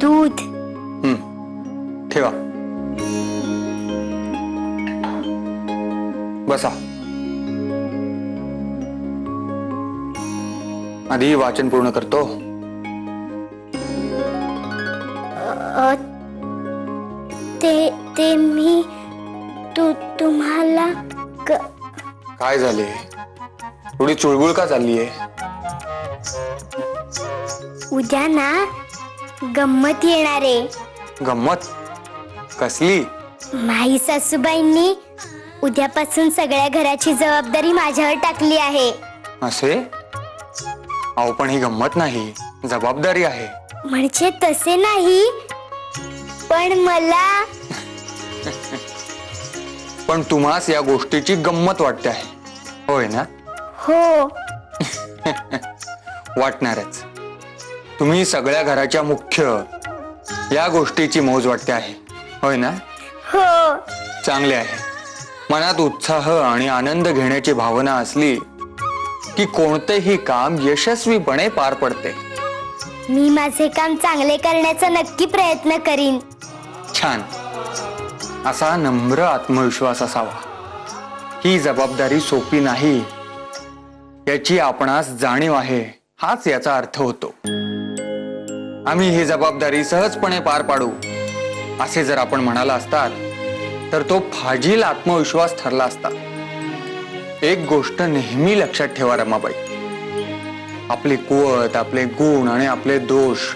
दूध ठेवा. बसा. आधी वाचन पूर्ण करतो. ते मी तुम्हाला काय झाले? थोडी चुळबुळ का चाललीये? उद्या ना गंमत येणार आहे. गंमत कसली? माई सासूबाईंनी उद्यापासून सगळ्या घराची जबाबदारी माझ्यावर टाकली आहे. असे? अहो पण ही गंमत नाही, जबाबदारी आहे. म्हणजे तसे नाही, पण मला पण तुम्हास या गोष्टीची गंमत वाटते आहे, होय ना? हो. वाटणारच. तुम्ही सगळ्या घराच्या मुख्य या गोष्टीची मौज वाटते आहे, होय ना? हो. चांगले आहे. मनात उत्साह आणि आनंद घेण्याची भावना असली की कोणतेही काम यशस्वीपणे पार पडते. मी माझे काम चांगले करण्याचा नक्की प्रयत्न करीन. छान. असा नम्र आत्मविश्वास असावा. ही जबाबदारी सोपी नाही याची आपणास जाणीव आहे, हाच याचा अर्थ होतो. आम्ही ही जबाबदारी सहजपणे पार पाडू असे जर आपण म्हणाला असतात तर तो फाजील आत्मविश्वास ठरला असता. एक गोष्ट नेहमी लक्षात ठेवा रमाबाई, आपली कुवत, आपले गुण आणि आपले दोष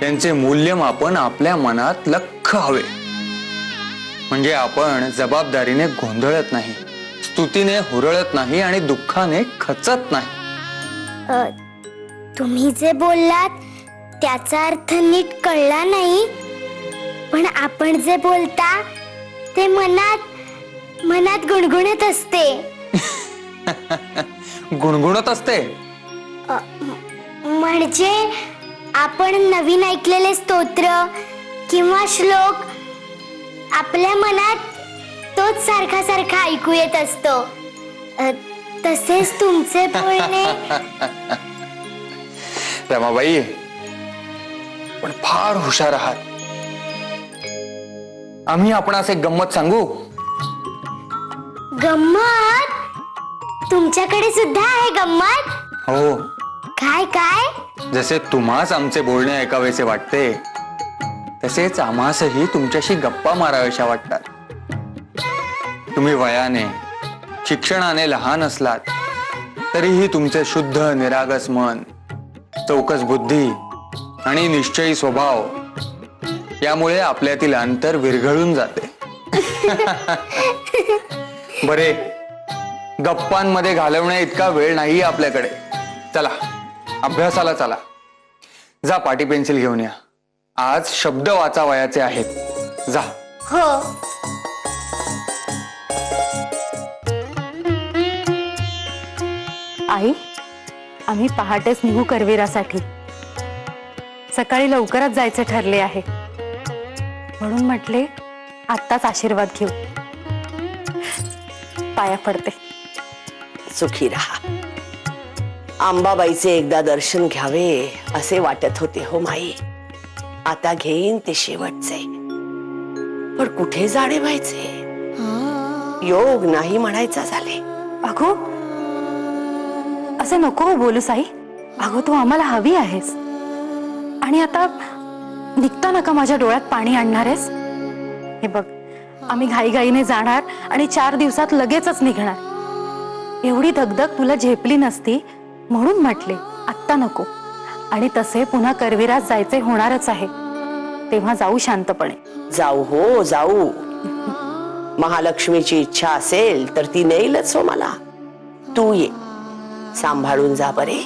यांचे मूल्यमापन आपल्या मनात लख्ख हवे. म्हणजे आपण जबाबदारीने गोंधळत नाही, स्तुतीने हुरळत नाही आणि दुःखाने खचत नाही. तुम्ही जे बोललात त्याचा अर्थ नीट कळला नाही, पण आपण जे बोलता ते मनात गुणगुणत असते. गुणगुणत असते म्हणजे आपण नवीन ऐकलेले स्तोत्र किंवा श्लोक आपल्या मनात तोच सारखा सारखा ऐकू येत असतो. तसेच तुमचे बोलणे. रमाबाई पण फार हुशार आहात. आम्ही आपणास एक गंमत सांगू? गंमत? तुमच्याकडे सुद्धा आहे गंमत? हो. काय काय? जसे तुम्हास आमचे बोलणे ऐकावेसे वाटते तसेच आम्हासही तुमच्याशी गप्पा माराव्याशा वाटतात. तुम्ही वयाने शिक्षणाने लहान असलात तरीही तुमचे शुद्ध निरागस मन, चौकस बुद्धी आणि निश्चयी स्वभाव यामुळे आपल्यातील अंतर विरघळून जाते. बरे, गप्पांमध्ये घालवण्या इतका वेळ नाही आपल्याकडे. चला अभ्यासाला चला. जा पाटी पेन्सिल घेऊन या. आज शब्द वाचावयाचे आहेत. जा. हो. आई, आम्ही पहाटेच निघू करवीरासाठी. सकाळी लवकरच जायचे ठरले आहे, म्हणून म्हटले आत्ताच आशीर्वाद घेऊ. पाया पडते. सुखी राहा. अंबाबाईचे एकदा दर्शन घ्यावे असे वाटत होते हो माई. आता घेईन ते शेवटचे, पण कुठे जाणे व्हायचे. योग नाही म्हणायचा झाले. अगो असं नको बोलू साई. अगो तू आम्हाला हवी आहेस आणि आता निघता नका माझ्या डोळ्यात पाणी आणणार आहेस. हे बघ आम्ही घाईघाईने जाणार आणि 4 दिवसात लगेचच निघणार. एवढी दगदग तुला झेपली नसती म्हणून म्हटले आत्ता नको. आणि तसे पुन्हा करविरास जायचे होणारच आहे, तेव्हा जाऊ शांतपणे. जाऊ हो जाऊ. महालक्ष्मीची इच्छा असेल तर ती नेईलच हो मला. तू ये, सांभाळून जा बरे.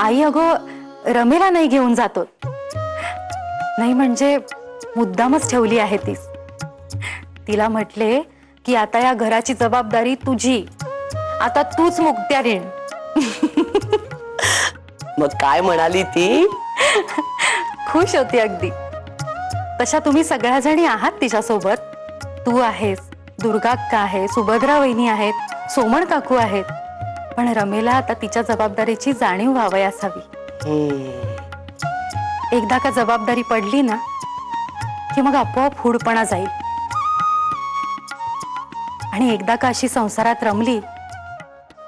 आई अगो रमेला नाही घेऊन जातो. नाही म्हणजे मुद्दामच ठेवली आहे तीच. तिला म्हटले की आता या घराची जबाबदारी तुझी, आता तूच मुक्त्यारीण. मग काय म्हणाली ती? खुश होती अगदी. तशा तुम्ही सगळ्या जणी आहात तिच्यासोबत. तू आहेस, दुर्गा अक्का आहे, सुभद्रा वहिनी आहेत, सोमण काकू आहेत. पण रमेला आता तिच्या जबाबदारीची जाणीव व्हावयास हवी. एकदा का जबाबदारी पडली ना की मग आपोआप हुडपणा जाईल. आणि एकदा का अशी संसारात रमली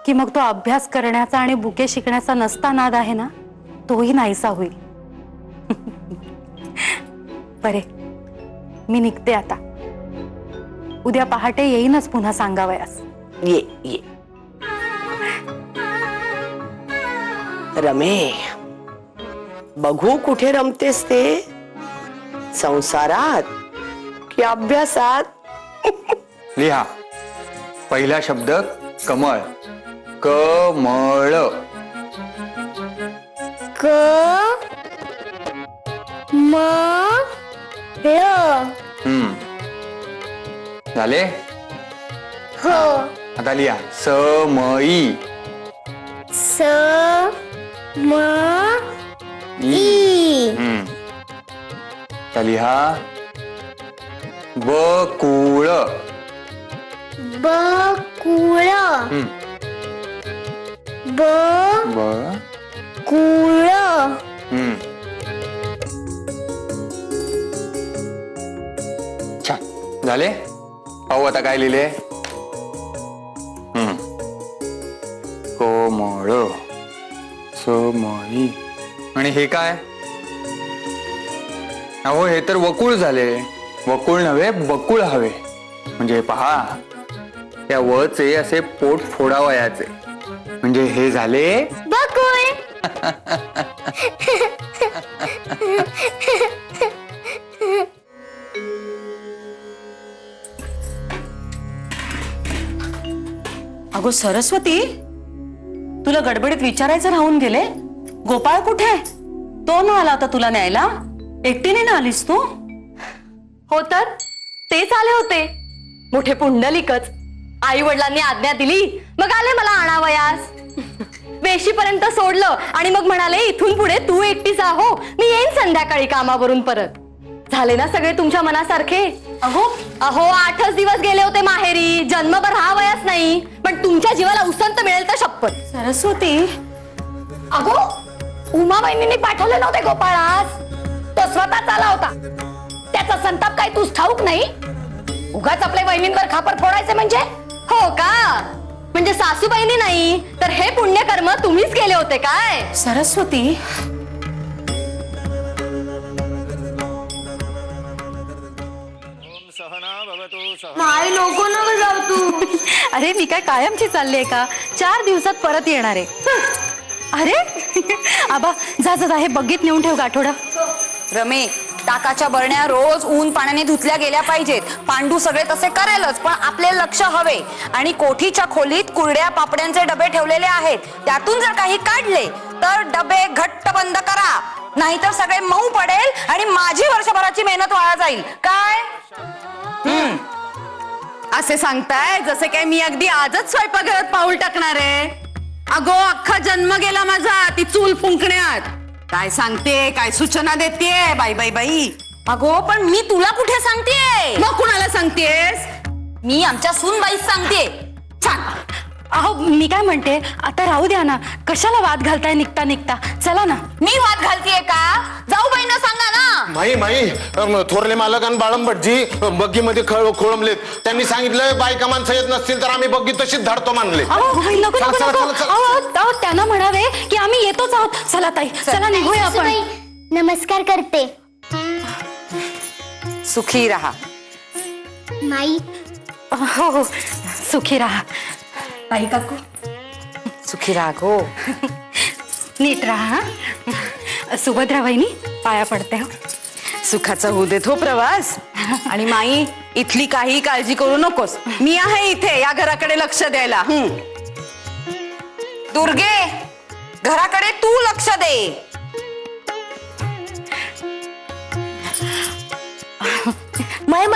की मग तो अभ्यास करण्याचा आणि बुके शिकण्याचा नसता नाद आहे ना, तोही नाहीसा होईल. बरे मी निघते आता. उद्या पहाटे येईनच पुन्हा सांगावयास. ये ये रमे, बघू कुठे रमतेस ते, संसारात की अभ्यासात? लिहा. पहिला शब्द कमळ. कमळ. क म ळ. झाले. हो. आता लिहा समई. स म ई. आता लिहा बकुळ. बकुळ. ब ब कुळ. छान झाले. पाहू आता काय लिहिले. कोमळ. समई. आणि हे काय? अहो हे तर वकुळ झाले. वकुळ नव्हे बकुळ हवे. म्हणजे पहा त्या वचे असे पोट फोडावयाचे. म्हणजे हे झाले बकुळ. अगो सरस्वती, तुला गडबडीत विचारायचं राहून गेले. गोपाळ कुठे? तो न आला होता तुला न्यायला? एकटीने ना आलीस तू? हो तर तेच आले होते. मोठे पुंडलिकच. आई वडिलांनी आज्ञा दिली मग आले मला आणावयास. वेशीपर्यंत सोडलं आणि मग म्हणाले इथून पुढे तू एकटीच आहो, मी येईन संध्याकाळी कामावरून परत. झाले ना सगळे तुमच्या मनासारखे? अहो अहो 8च दिवस गेले होते माहेरी. जन्मभर राहावयास नाही, पण तुमच्या जीवाला उसंत मिळेल तर शपथ. सरस्वती, अगो उमा वहिनींनी पाठवले नव्हते गोपाळास. तो स्वतःच आला होता. त्याचा संताप काही तूच ठाऊक नाही. उगाच आपल्या वहिनींवर खापर फोडायचे म्हणजे? हो का? म्हणजे सासूबाईंनी नाही तर हे पुण्यकर्म तुम्हीच केले होते काय? सरस्वती, माय नको न जाऊ तू. अरे मी काय कायमची चालली आहे का? 4 दिवसात परत येणार आहे. अरे आबा जा जा हे बग्गीत नेऊन ठेव गाठोडा. रमे, टाकाच्या बरण्या रोज ऊन पाण्याने धुतल्या गेल्या पाहिजेत. पांडू सगळे तसे करेलच, पण आपले लक्ष हवे. आणि कोठीच्या खोलीत कुरड्या पापड्यांचे डबे ठेवलेले आहेत. त्यातून जर काही काढले तर डबे घट्ट बंद करा, नाहीतर सगळे मऊ पडेल आणि माझी वर्षभराची मेहनत वाया जाईल. काय असे सांगताय जसे काय मी अगदी आजच स्वयंपाकघरात पाऊल टाकणार आहे. अगो अख्खा जन्म गेला माझा ती चूल फुंकण्यात. काय सांगते, काय सूचना देते बाई बाई बाई. अगो पण मी तुला कुठे सांगतेय? मग कुणाला सांगतेस? मी आमच्या सूनबाईस सांगते. छान. अहो मी काय म्हणते, आता राहू द्या ना, कशाला वाद घालताय निघता निघता. चला ना. मी वाद घालतीये का? जाऊ बाईंना सांगा ना. माई थोरले मालक आणि बाळम भटजी बग्गीमध्ये खोळंबलेत. त्यांनी सांगितलं बायका माणसं येत नसतील तर आम्ही बग्गी तशीच धाडतो मानले. अहो, नको चला, नको चला, नको. चला, चला. अहो, त्यांना म्हणावे की आम्ही येतोच आहोत. चला ताई, चला निघूया आपण. सासूबाई, नमस्कार करते. सुखी राहा. माई, हो हो, सुखी राहा. ताई काकू, सुखी राहा गो. नीट राहा. हा. सुभद्रा वहिनी, पाया पडते हो. सुखाचा होऊ देत हो प्रवास. आणि माई, इथली काही काळजी करू नकोस. मी आहे इथे या घराकडे लक्ष द्यायला. दुर्गे, घराकडे तू लक्ष दे. माई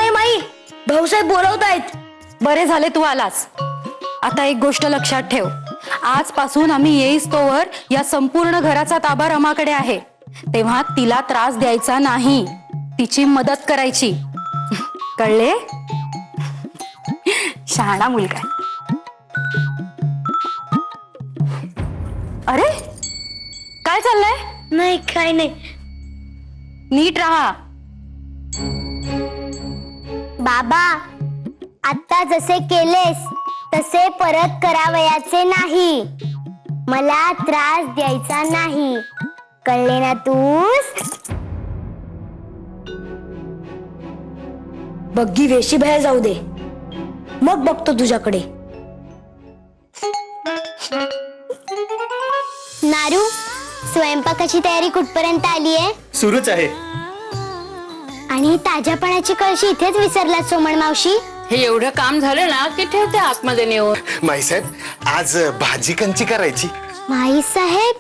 भाऊसाहेब बोलवतायत. बरे झाले तू आलास. आता एक गोष्ट लक्षात ठेव, आजपासून आम्ही येईस तोवर या संपूर्ण घराचा ताबा रमाकडे आहे. तेव्हा तिला त्रास द्यायचा नाही, तिची मदत करायची. कळले? शहाणा मुलगा आहे. अरे काय चाललंय? नाही काय नाही. नीट राहा. बाबा, आता जसे केलेस तसे परत करावयाचे नाही. मला त्रास द्यायचा नाही. कळले ना तूस? बग्गी वेशी बाहेर जाऊ दे, मग बघतो तुझ्याकडे. नारू, स्वयंपाकाची तयारी कुठपर्यंत आली आहे? सुरूच आहे. आणि ताज्यापणाची कळशी इथेच विसरला सोमण मावशी. हे एवढं काम झालं ना की ठेवते आतमध्ये नेऊन. माईसाहेब, आज भाजी कंची करायची? माई साहेब,